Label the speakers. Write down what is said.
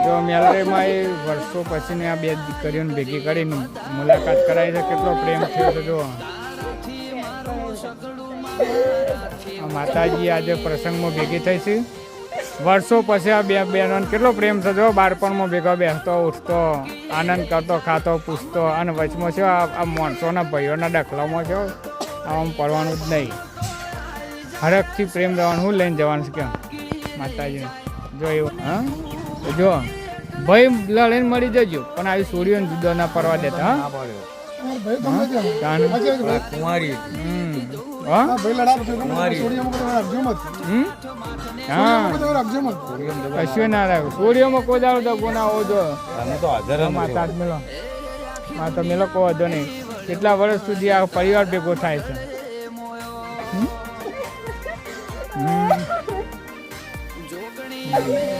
Speaker 1: જો મેલરીમાં એ વર્ષો પછીની આ બે દીકરીઓને ભેગી કરીને મુલાકાત કરાવી છે. કેટલો પ્રેમ થયો છે જો. માતાજી આજે પ્રસંગમાં ભેગી થઈ છે. વર્ષો પછી આ બે બહેનોને કેટલો પ્રેમ છે જો. બાળપણમાં ભેગો બેસતો ઉઠતો આનંદ કરતો ખાતો પૂછતો અને વચમાં છે આ માણસોના ભાઈઓના ડખલામાં છે આમ પડવાનું જ નહીં. હરખથી પ્રેમ રહેવાનું. હું લઈને જવાનું છે કેમ માતાજી જો એવું. હા જો ભાઈ લડીને મળી જજો પણ આવી છોડીઓને જુદો ના પડવા દેતા. કશું ના રાખ છોડીઓમાં કોઈ દાડો તો ગુના હોવો જો. માતા મેલો માતા મેલો કોઈ વાંધો નહીં. કેટલા વર્ષ સુધી આ પરિવાર ભેગો થાય છે.